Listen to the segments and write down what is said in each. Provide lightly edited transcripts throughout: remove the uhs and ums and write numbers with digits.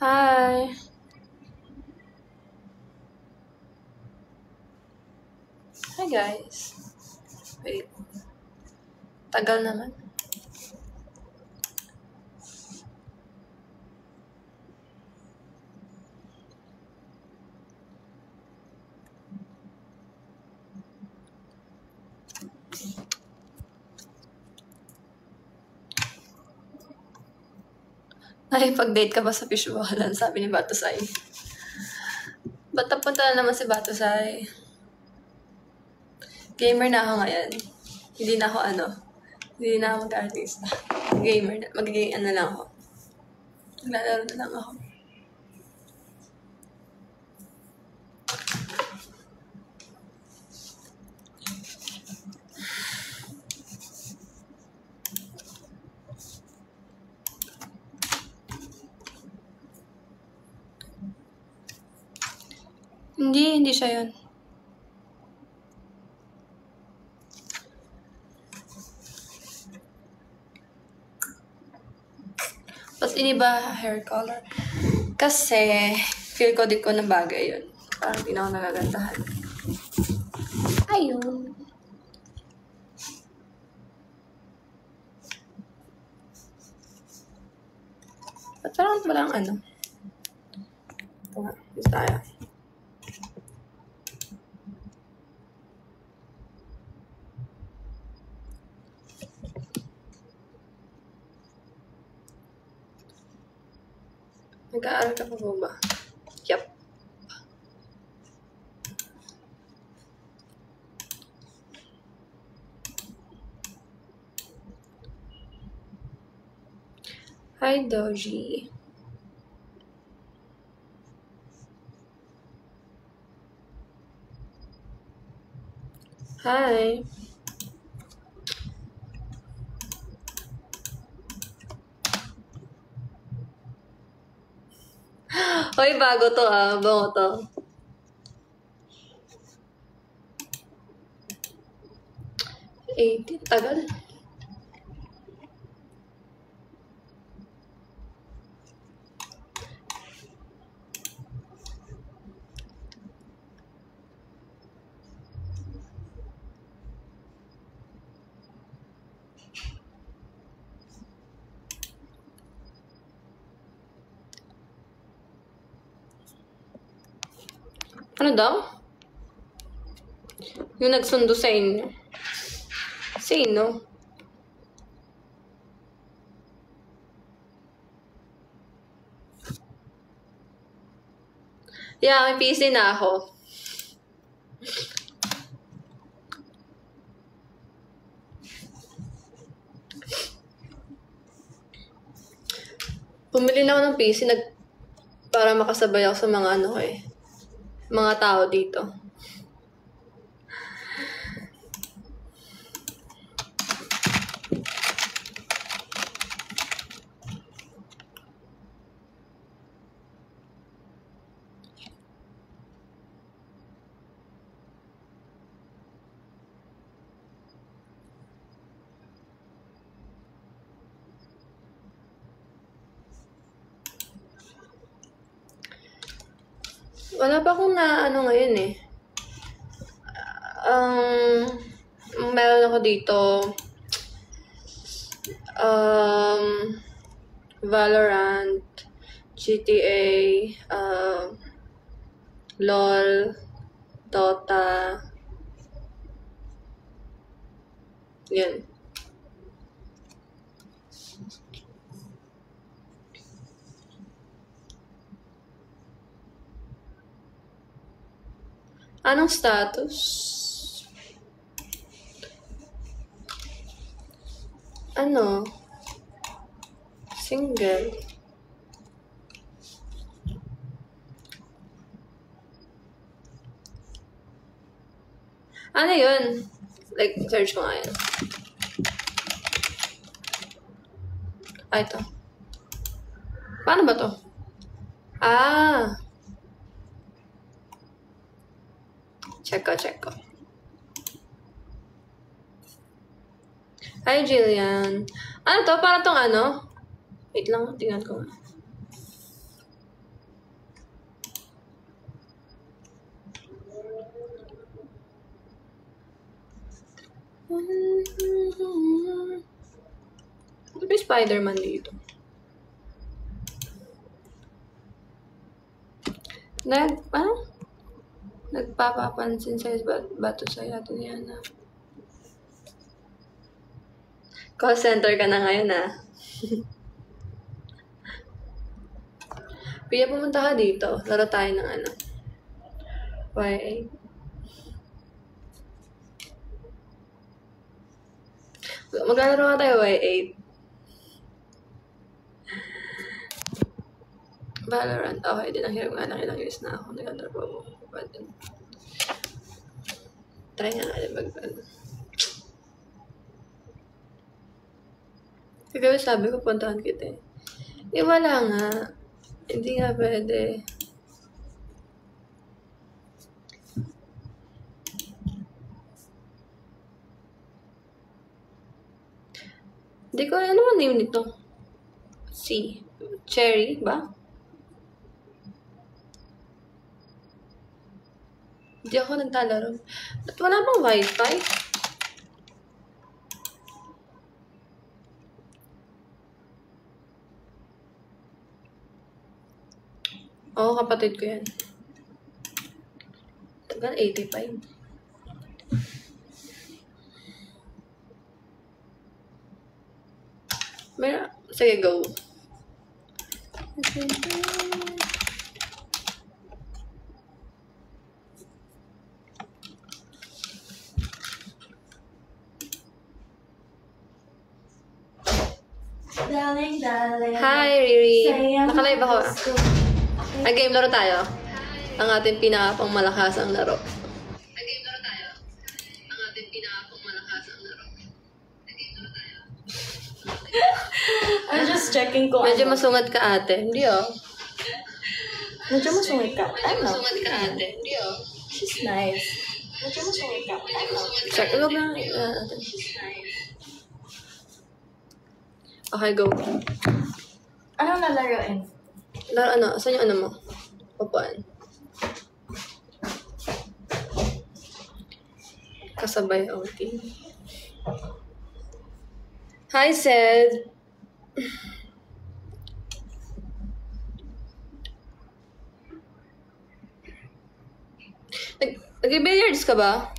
Hi. Hi guys. Wait. Tagal naman. Nakipag-date ka ba sa fishbowlan? Sabi ni Batusay. Ba't napunta na naman si Batusay? Gamer na ako ngayon. Hindi na ako Hindi na ako mag-artista. Gamer na. Magiging lang ako. Maglalaro na lang ako. Hindi siya yun. Tapos iniba hair color. Kasi, feel ko di ko na bagay yun. Parang di na ako nagagandahan. Ayun. Ba't parang walang Ito nga, dito tayo. Nag-aaral ka pa ba? Yup. Hi, Doji. Hi. Hoy, bago to Bango to. Tagal. Ano daw? Yung nagsundo sa inyo. Sino? Yeah, may PC na ako. Bumili na ako ng PC para makasabay ako sa mga mga tao dito. Wala pa akong ngayon eh. Meron ako dito. Valorant, GTA, LOL, Dota. Yan. Anong status? Single. Ano yun? Like, search ko nga yan. Ito. Paano ba to? Check ko. Hi, Jillian. Ano to? Para tong Wait lang, tingnan ko nga. May Spider-Man dito. Nagpapapansin sa bato sa Ate Diana. Call center ka na ngayon, Pia, pumunta ka dito. Laro tayo ng YA. Maglalaro nga tayo Y8. Valorant. Okay, din ang hirap nga lang ilang years na ako naglalaro mo. Try nga natin mag-ano. Kaya sabi ko, puntahan kita eh. Wala nga. Hindi nga pwede. Hindi ko, ano man name nito? Cherry ba? Hindi ako nagtalaro. Ba't wala bang wifi? Oo, kapatid ko yan. Tagal, 85. Sige, go. Darling. Hi, Riri. Nakalive ako. Game laro tayo. Ang ating pinakapangmalakasang laro. Game laro tayo. Ang ating pinakapangmalakasang laro. Game laro tayo. I'm just checking ko. Medyo masungad ka, ate. Hindi, Medyo masungit ka. Medyo masungad ka, ate. Hindi, She's nice. Medyo masungit ka. Check. Huwag lang. Okay, go. Anong lalaroin? Laro, saan yung mo? Upuan. Kasabay outing. Hi, Sed. Nag-billiards ka ba?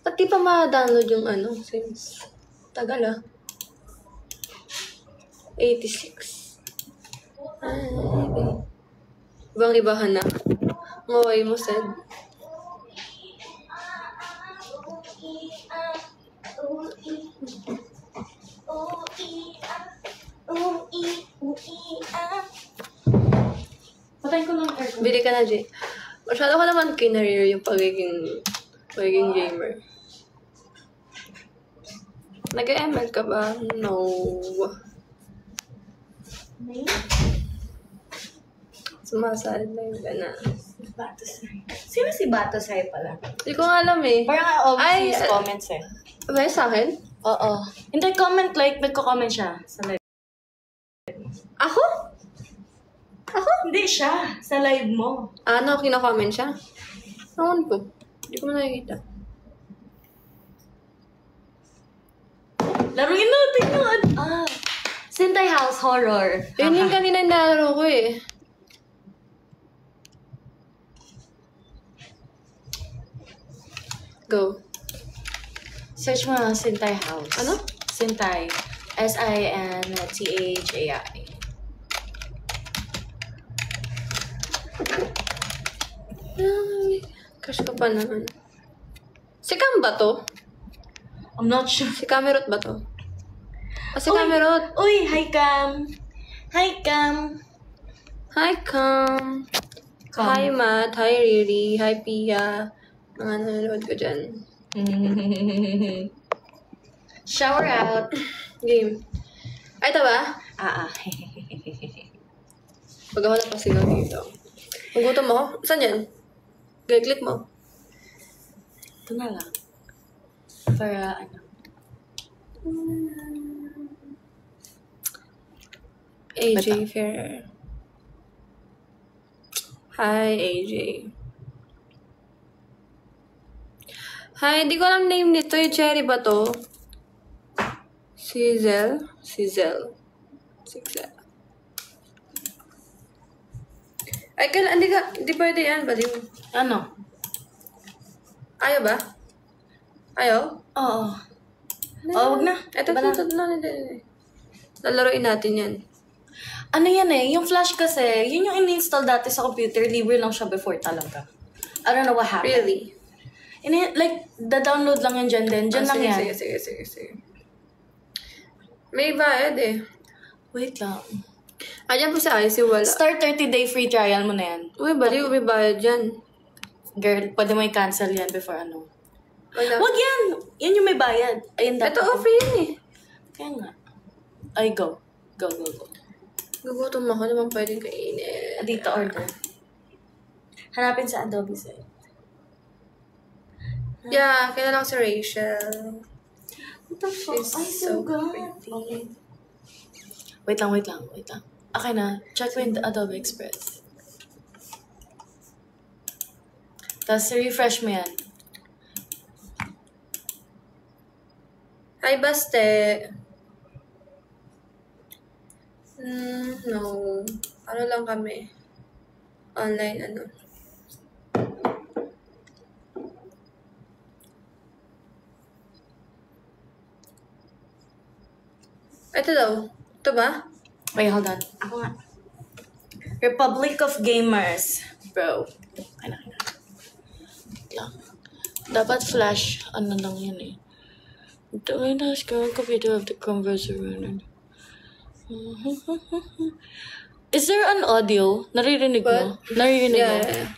Ba't di pa ma-download yung since tagal 86. Ibang ibahan na. Ngaway mo, Sed. Patayin ko lang ang aircon. Bili ka na, Jay. Masyado ko naman kinareer yung pagiging gamer. Nag-ML ka ba? No. May? Sumasalang ka na. Batosay. Sino si Batosay pala? Hindi ko nga alam eh. Parang I always use comments eh. Ba sa akin? Oo. Hindi, comment like, nagko-comment siya sa live. Ako? Hindi siya. Sa live mo. Ano, kina-comment siya? Ewan ko. Hindi ko nakikita. Laruin natin yun. Sintay House Horror. Yun yung kanina nalaro ko eh. Go. Search mo lang Sintay House. Ano? Sintay. SINTHAI. Crush ka pa naman. Si Cam ba to? I'm not sure. Si Camerot ba to? Si Camerot. Uy, hi Cam. Hi Cam. Hi, Cam. Hi, Matt. Hi, Riri. Hi, Pia. Mga nanonood ko dyan. Shower out. Game. Ay, ito ba? Pag ako napasigaw dito. Kung gutom mo, saan yan? Click mo. Ito na lang. Para AJ Ferrer. Hi, AJ. Hi, hindi ko alam name nito. Yung cherry ba to? Sizzle. Ay, hindi pwede yan. Baliw. Ano? Ayaw ba? Ayaw? Oo. Oh, wag na. Ito, Iba na. hindi. Lalaroin natin yan. Ano yan eh, yung Flash kasi, yun yung in-install dati sa computer, libre lang siya before talaga. I don't know what happened. Really? Like, the-download lang yan dyan din. Dyan lang yan. Sige. May bayad eh. Wait lang. Ayan po sa IC, wala. Start 30-day free trial mo na yan. Uy, baliw, may bayad yan. Girl, pwede mo i-cancel yan before ano. Wala. Wag yan! Yan yung may bayad. Ayun dapat. Ito, free yan eh. Kaya nga. Ay, go. Go. Gugutom ako naman pwedeng kainin. Dito order. Hanapin sa Adobe site. Yeah, kilala ko si Rachel. What the fuck? She's Ay, so God. pretty. Wait lang. Okay na. Check mo yung Adobe Express. Tapos refresh mo yan. Hi, Baste. No. Ano lang kami? Online, ano. Ito daw. Ito ba? Wait, hold on. Ako nga. Republic of Gamers. Bro. Ano. Lang. Dapat flash. Ano lang yan eh. Ito ay nasa computer of the converser runner. Is there an audio? Naririnig mo? What? Naririnig mo? Yeah.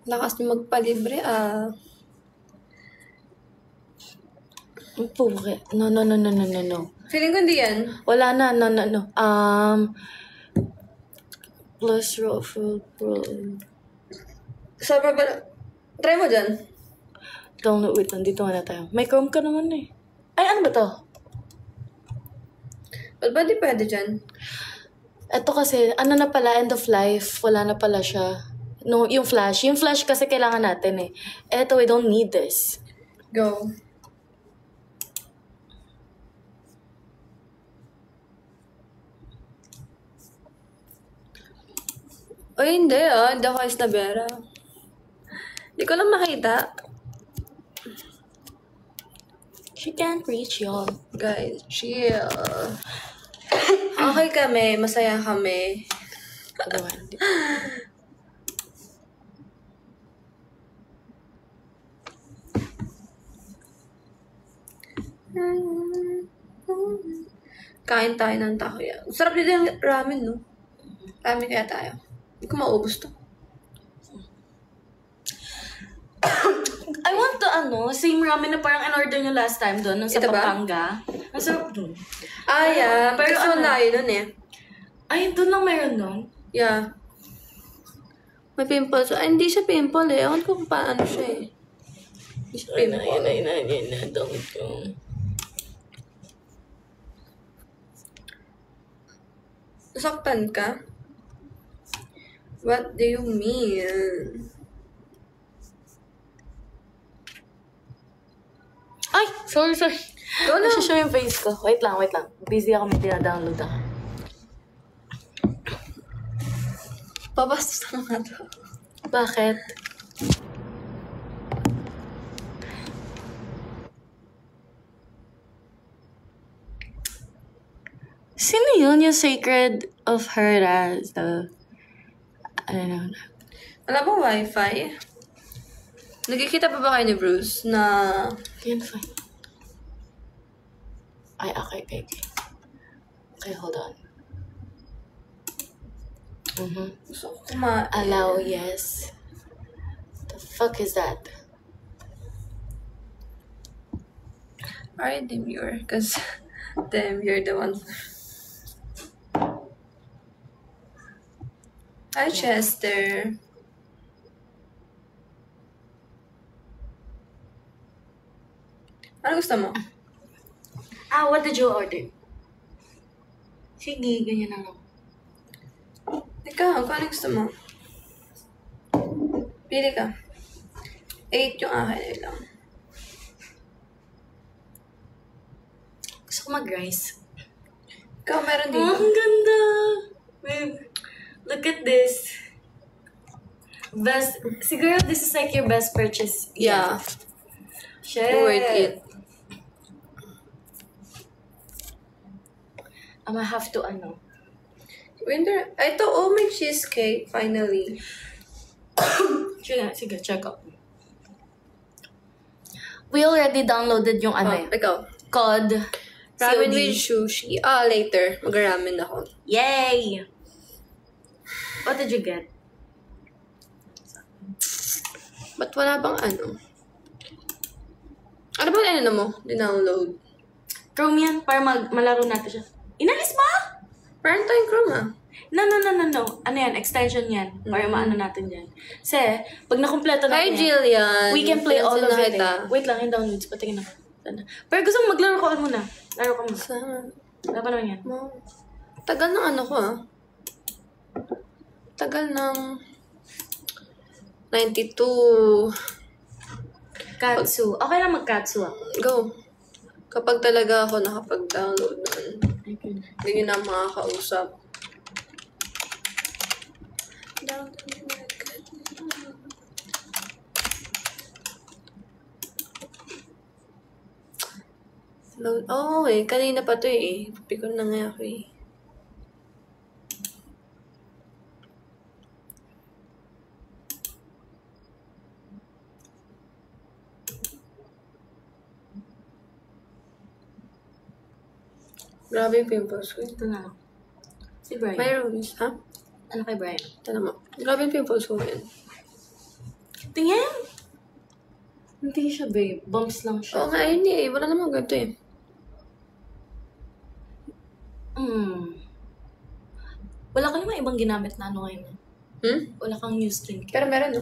Lakas niyo magpalibre, ah. Puke. No. Feeling ko hindi yan. Wala na. No. Plus raw food, bro. Sobra ba? Try mo dyan. Download, wait, nandito nga na tayo. May Chrome ka naman eh. Ay, ano ba to? Ba't ba di pwede dyan? Ito kasi, ano na pala, end of life. Wala na pala siya. No, yung flash. Yung flash kasi kailangan natin eh. Eto, we don't need this. Go. Ay, hindi ah. Hindi ako ayos na Vera. Hindi ko lang makita. She can't reach y'all. Guys, chill. Okay kami. Masaya kami. Diba? Hindi. Kain tayo ng takoyaki. Sarap din yung ramen, no? Ramen kaya tayo. Hindi ko maubos to. I want the same ramen na parang in-order nyo last time doon, nung sa Ito ba? Pampanga. Ang sarap doon. Ah, yeah. Pero Pero ano? layo nun eh. Ay, doon lang meron doon. Yeah. May pimples. Ay, hindi siya pimple eh. Ewan ko kung paano siya eh. Hindi siya pimple. Ayun na. Don't go. Nasaktan ka? What do you mean? Ay! Sorry. Go na. Show yung face ko. Wait lang. Busy ako, may tina-download ako. Pabastos na nga to. Bakit? Sino yun? Yung Sacred of Heras? I don't know. Wala bang wifi? Nagkikita pa ba kayo ni Bruce na... Can't find. Ay, okay. Okay, hold on. Gusto ko kumain. Allow, yes. The fuck is that? Alright, demure. Because, damn, you're the one. Hi, Chester. Ano gusto mo? What did you order? Sige, ganyan na lang. Ikaw, kung ano gusto mo? Pili ka. 8 yung akin, ay lang. Gusto ko mag-rice. Ikaw, meron dito. Oh, ang ganda! Babe, look at this. Best, siguro this is like your best purchase. Yeah. Shit. Worth it. I'm gonna have to, Winter, ito, may cheesecake, finally. Sige, check out. We already downloaded yung Ikaw. COD. Ramen COD. with sushi. Later. Mag-ramen ako. Yay! What did you get? Ba't wala bang ano? Ano ba ano mo? Dinownload? Chrome yan, para malaro natin siya. Inalis mo? Parang tayong Chrome No. Ano yan? Extension yan. Para maano natin yan. Kasi, pag nakumpleto Hi, natin yan, Jillian. we can play all of it. Kita. Wait lang, yung downloads. Patingin ako. Sana. Pero gusto mo maglaro ko muna. Laro ka muna. Sana. Wala pa naman yan. Tagal ng ano ko Tagal ng 92. Katsu. Okay lang mag-katsu ako. Go. Kapag talaga ako nakapag-download nun, hindi nyo na makakausap. Load. Kanina pa to Pikon na nga ako Grabe yung pimples ko. Ito na. Si Brian. May rubies, ha? Ano kay Brian? Tala mo. Grabe yung pimples ko ngayon. Tingin! Hindi siya, babe. Bumps lang siya. Oo nga, ayun Wala namang ganito Wala ka naman ibang ginamit na ano ngayon. Wala kang new skincare. Pero meron, no?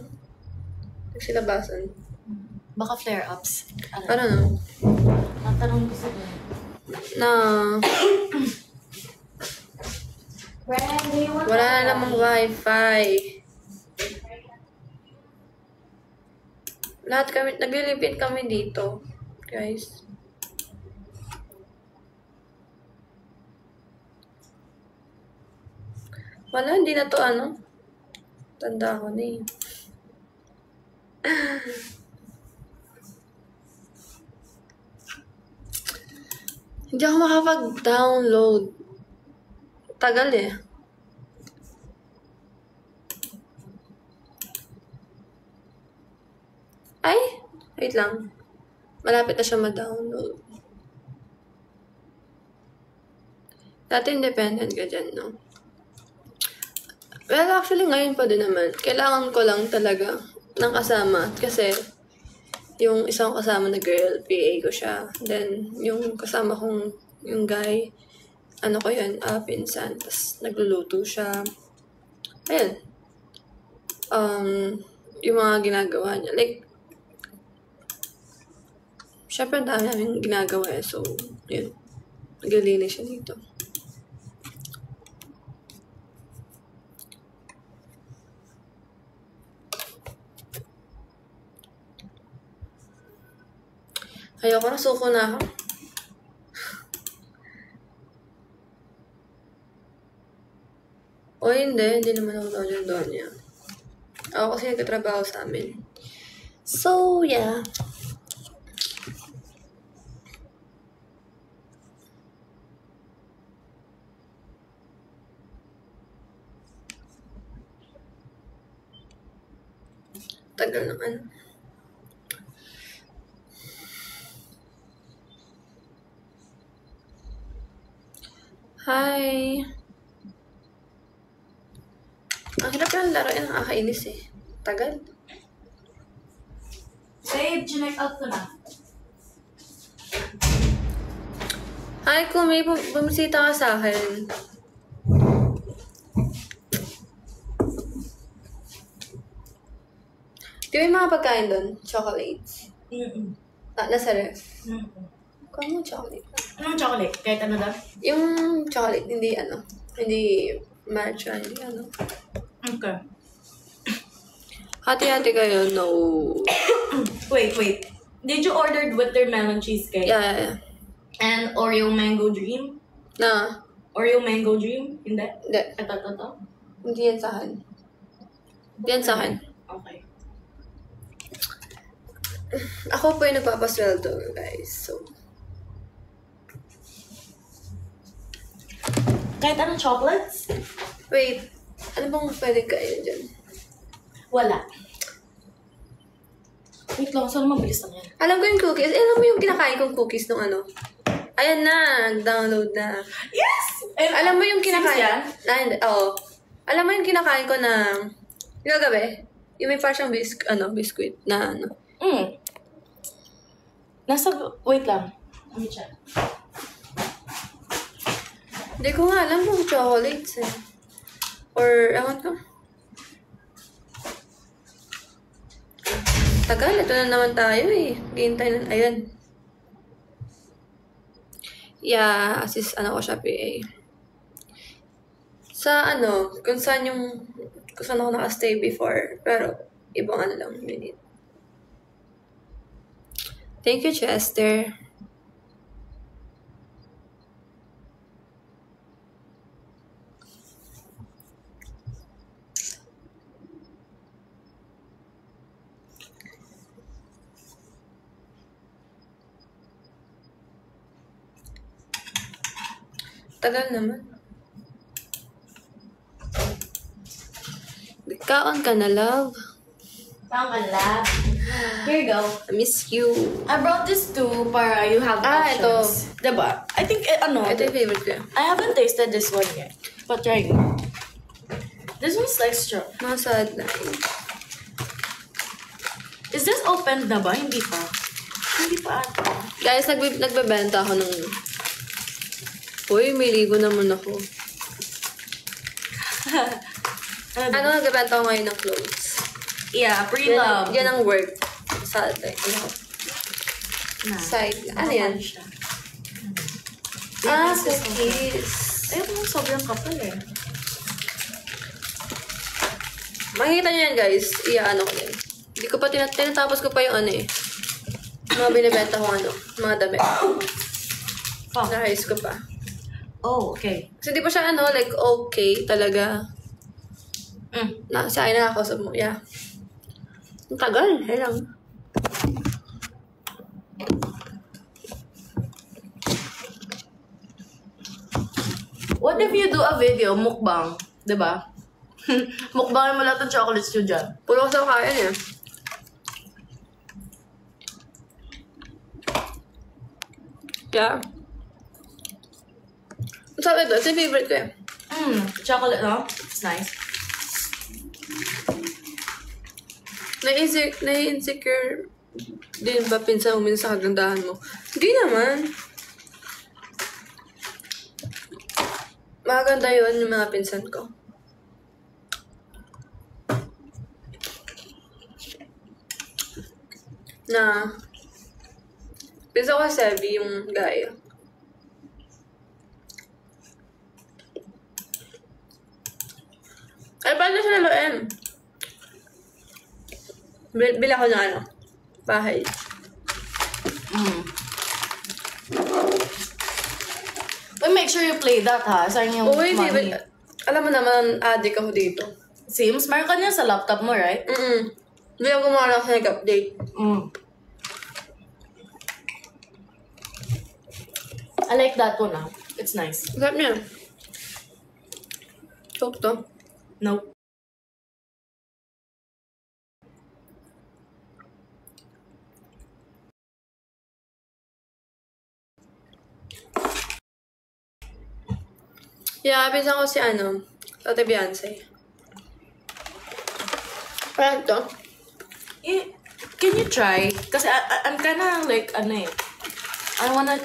Nagsilabasan. Baka flare-ups. Ano, no? Matanong ko sa Brian. Na... Brian, do you want Wala na namang wifi. Lahat kami, naglilipid kami dito. Guys. Wala, hindi na to Tanda ko na Hindi ako makapag-download. Tagal Ay! Wait lang. Malapit na siya ma-download. Dati independent ka dyan, no? Well, actually, ngayon pa din naman. Kailangan ko lang talaga ng kasama. Kasi, yung isang kasama na girl, PA ko siya. Then, yung kasama kong, yung guy, pinsan. Tapos, nagluluto siya. Ayun. Yung mga ginagawa niya. Like, syempre, ang dami namin ginagawa So, yun. Naglilinis siya dito. Ayoko na, suko na ako. Hindi naman ako doon niya. Ako kasi nagtatrabaho sa amin. So, yeah. Tagal naman. Hi! Ang hirap yung laro nakakainis Tagal. Babe, check out ko na. Hi, kung may bumisita ka sa akin. Di ba yung mga pagkain doon? Chocolates? Nasa ref? Kuha mo chocolate. Anong chocolate? Kahit ano daw? Yung chocolate, hindi matcha, hindi Okay. Hati-hati kayo, no. Wait. Did you order watermelon cheesecake? Yeah. And Oreo mango dream? Na, Oreo mango dream? Hindi? hindi. Ito. Hindi yan sa akin. Hindi yan sa akin. Okay. Ako po yung nagpapasweldo, guys. So, Kahit anong chocolates? wait. Ano bang pwede kainin dyan? Wala. Wait lang, saan mabilis lang yan? Alam ko yung cookies. Alam mo yung kinakain kong cookies nung ano? Ayan na, download na. Yes! Alam mo yung kinakain? Since yan? Oo. Alam mo yung kinakain ko na yung gabi? Yung may parang biscuit na ano. Wait lang. Let me check. Hindi ko nga alam kung chocolates eh. Or, ewan ko. Tagal, ito na naman tayo eh. Hintay na, ayan. Yeah, assist, ko siya PA. Sa kung saan ako nakastay before. Pero, ibang lang, minute. Thank you, Chester. Tagal naman. Kaon ka na, love. Pangalab. Here you go. I miss you. I brought this too para you have options. Ito. Diba? I think, Ito yung favorite ko. I haven't tasted this one yet. But try it. This one's extra. Masad na. Is this opened na ba? Hindi pa. Hindi pa ata. Guys, nagbebenta ako ng... Uy, may ligo naman ako. Nagbebenta ako ngayon ng clothes. Yeah, pre-love. Yan ang work. Sa side. Ano yan? Cookies. Ayun mo, sobrang kapal eh. Makikita niyo yan, guys. Ko yan. Hindi ko pa tinatapos ko pa yung mga binibenta ko mga damit. Na-high ko pa. Oh, okay. So, hindi pa siya like okay talaga. Sa akin nakakausap mo. Yeah. Ang tagal. Lang. What if you do a video, mukbang? Diba? Mukbangin mo lahat ng chocolates nyo dyan. Puro ko sa kain eh. Yeah. Sabi ito, ito yung favorite ko eh. Chocolate, no? It's nice. Nai-insecure din ba pinsan mo sa kagandahan mo? Hindi naman. Maganda yun yung mga pinsan ko. Na pinsan ko Sebi yung gaya. Ay, paano siya laluin? Bila ko ng bahay. But make sure you play that, ha? Sayang yung Uy, money. alam mo naman, addict ako dito. Sims, meron ka niya sa laptop mo, right? Hindi ako gumawa ng nag-update. I like that one, ha? It's nice. Sarap niya. Choke to. Nope. Yeah, pinsan ko si Ate Beyonce. Parang to. Can you try? Kasi I'm kinda like, I wanna,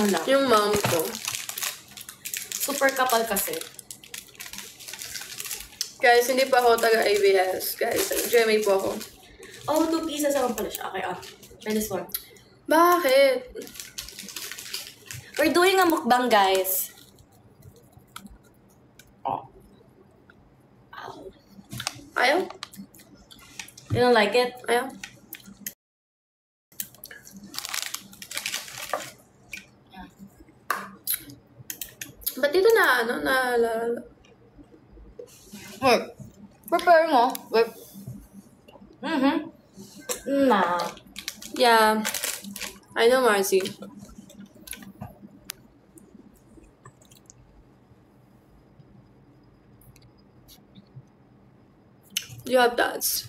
lang. Yung mom ko. Super kapal kasi. Guys, hindi pa ako taga-ABS. Guys, GMA po ako. Oh, 2 pieces naman pala siya. Okay, try this one. Bakit? We're doing a mukbang, guys. Oh. Ayaw? You don't like it? Ayaw? Ba't dito na, Wait. Prepare mo. Wait. Nah. Yeah. I know, Marcy. You have dads.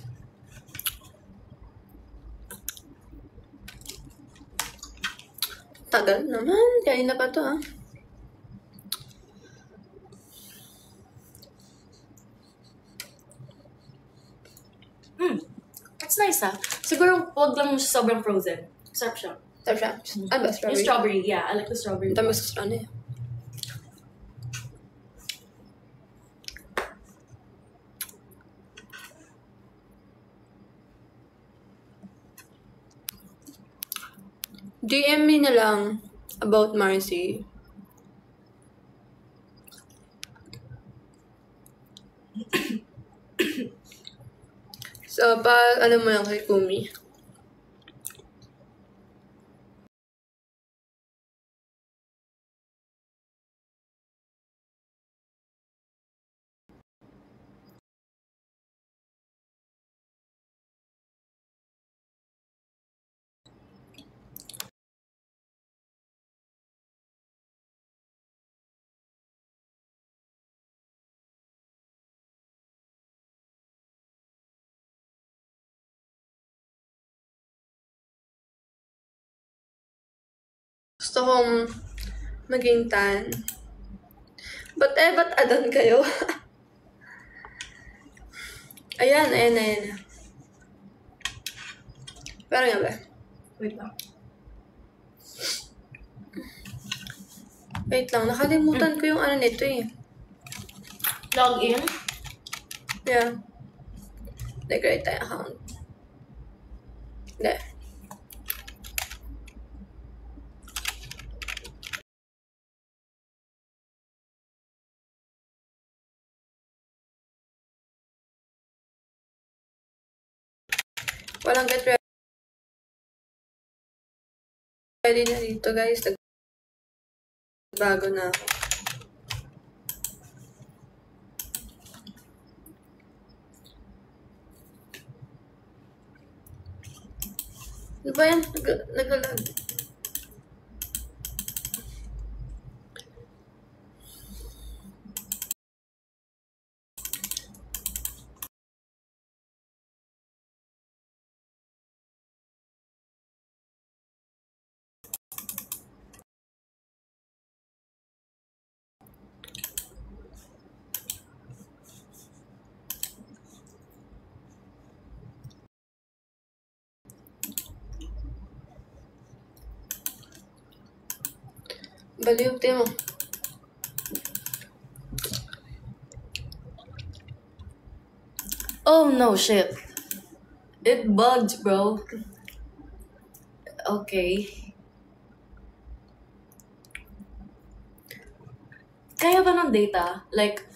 Tagal naman. Kaya na pa to, ha? It's nice, ha? Siguro, huwag lang siya sobrang frozen. Sarap siya. Sarap siya. Ano ba? Yung Strawberry? strawberry, yeah. I like the strawberry. Tamis sa ano eh. DM me na lang about Marcy. So, ano mo lang kay Kumi. Gusto kong maging tan. Ba't adan kayo? ayan. Pero nga ba? Wait lang. Wait lang, nakalimutan ko yung ano nito eh. Log in? Yeah. Nag-create tayo account. Hindi. Walang get ready na dito, guys. Bago na ako. Ano ba yan? Nagalag. Baliw, mo. Oh, no, shit. It bugged, bro. Okay. Kaya ba ng data? Like,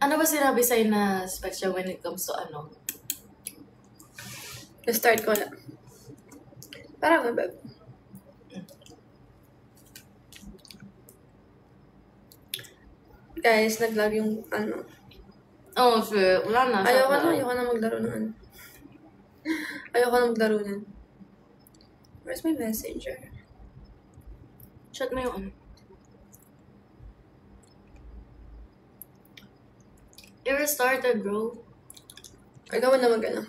ano ba sinabi sa'yo na specs siya when it comes to ano? Na-start ko na. Parang nga, babe. Guys, nag-lag yung ano. Oh, sure. Wala na. Ayoko na maglaro ng ano. Ayoko na maglaro nun. Where's my messenger? Chat mo yung ano. It restarted, bro. Ikaw na mag-ano.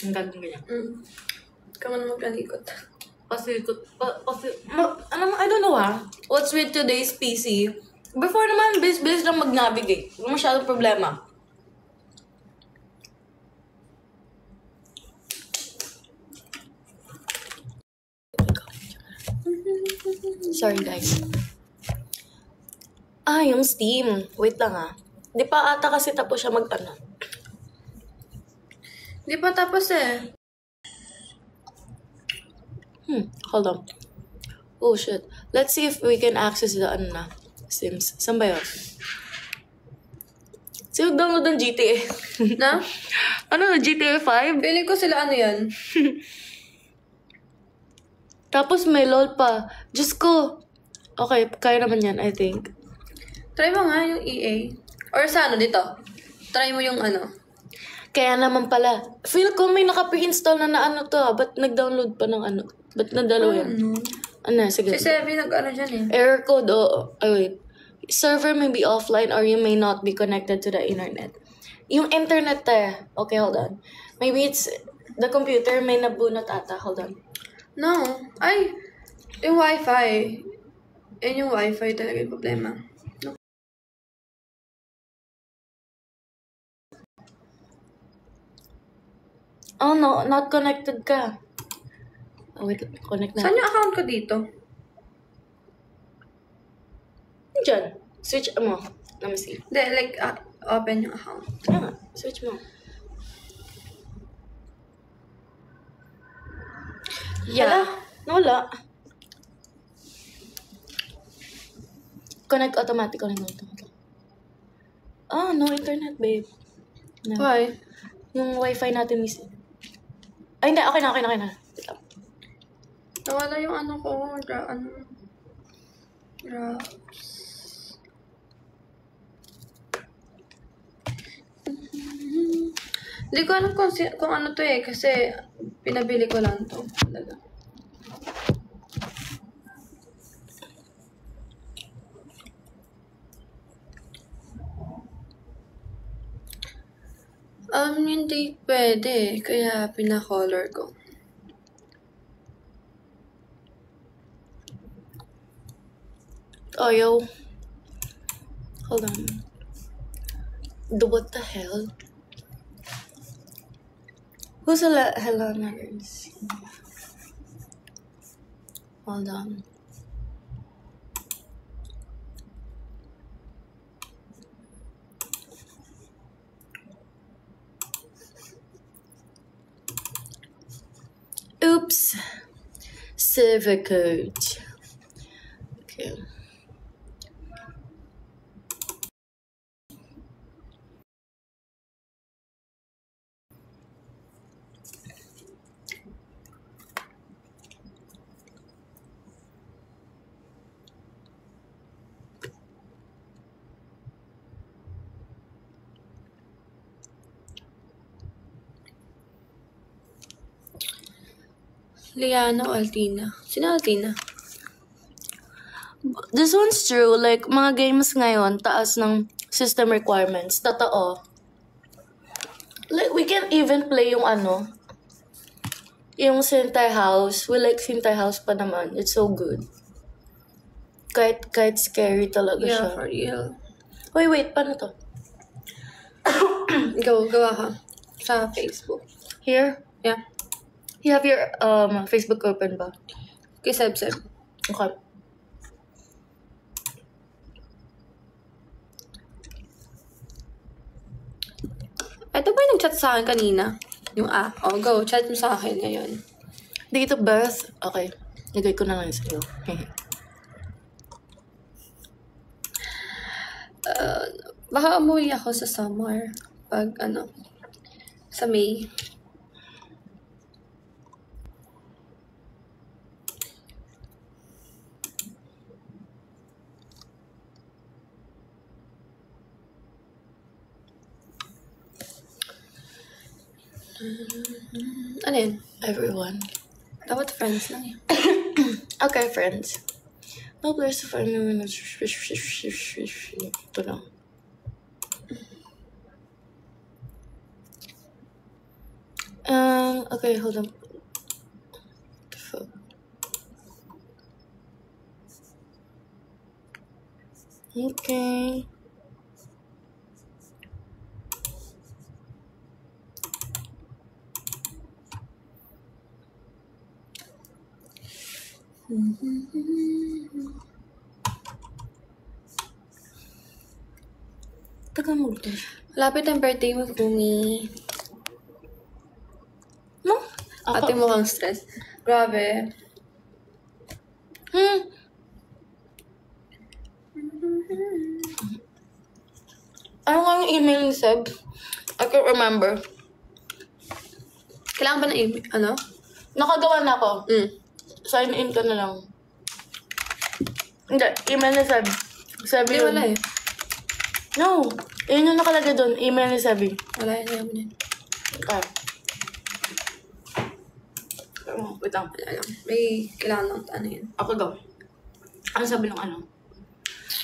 Ang gagawin ganyan. Ikaw na mag-alikot. I don't know what's with today's PC? Before naman, bilis lang mag-navigate. Wala masyadong problema. Sorry, guys. Yung Steam. Wait lang Di pa ata kasi tapos siya mag-ano. Di pa tapos eh. Hold on. Oh, shit. Let's see if we can access the, Sims. Saan ba yun? Sino download ng GTA? Na? GTA 5? Feeling ko sila ano yan. Tapos may LOL pa. Diyos ko. Okay, kaya naman yan, I think. Try mo nga yung EA. Or sa ano dito? Try mo yung ano. Kaya naman pala. Feel ko may naka-pre-install na to. Ba't nag-download pa ng ano? Ba't nagdalaw yan? Sige. Si Sebi nag-ano dyan eh. Error code, wait. Server may be offline or you may not be connected to the internet. Yung internet okay, hold on. Maybe it's the computer may nabunot ata. Hold on. No. Ay, yung Wi-Fi. Yan yung Wi-Fi talaga yung problema. No. Oh no, not connected ka. Oh wait, connect na. Saan yung account ko dito? Diyan. Switch mo. Let me see. Hindi, like, open yung account. Switch mo. Yeah. Wala. Connect automatically. No internet, babe. No. Why? Yung wifi natin mismo. Ay, hindi. Okay na. Wait lang. Nawala yung ano ko. Hindi ko alam kung ano to kasi pinabili ko lang to. Talaga. Hindi pwede. Kaya pina-color ko. Oh, yo. Hold on. What the hell? Who's Helena? Hold on. Oops. Server code. Okay. Liana o Altina? Sino Altina? This one's true. Like, mga games ngayon, taas ng system requirements. Totoo. Like, we can even play yung yung Sintay House. We like Sintay House pa naman. It's so good. Kahit scary talaga siya. Yeah, for real. Wait, paano to? Gawa ka. Sa Facebook. Here? Yeah. You have your Facebook open ba? Kay Seb. Okay. Ito ba yung nag-chat sa akin kanina? Yung go. Chat mo sa akin ngayon. Date of birth? Okay. Lagay ko na lang sa'yo. Baka umuwi ako sa summer. Pag sa May. Ano yun? Everyone. Dapat friends lang yun. Okay, friends. No place to find me. Ito lang. Okay, hold on. Fuck. Okay. Taga mo ito. Lapit ang birthday mo, Kumi. No? Ate mo kang stress. Grabe. Ano nga yung email ni Seb? I can't remember. Kailangan ba ng email? Ano? Nakagawa na ako. Sign in ka na lang. Hindi, email ni Seb. Seb Hindi, yun. wala eh. No. Yun yung nakalagay doon. Email ni Seb. Wala yun, ayaw mo na yun. Okay. Wait lang. Wala lang. May kailangan lang ano yun. Ako go. Ano sabi ng ano?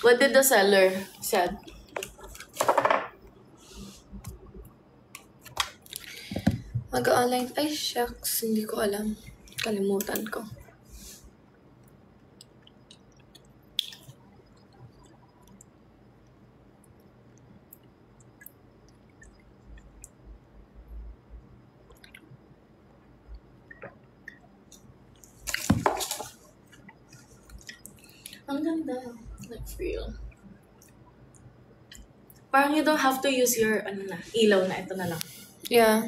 What did the seller said? Mag-online. Ay, shucks. Hindi ko alam. Kalimutan ko. Ang ganda. Like real. Parang you don't have to use your ilaw na. Ito na lang. Yeah.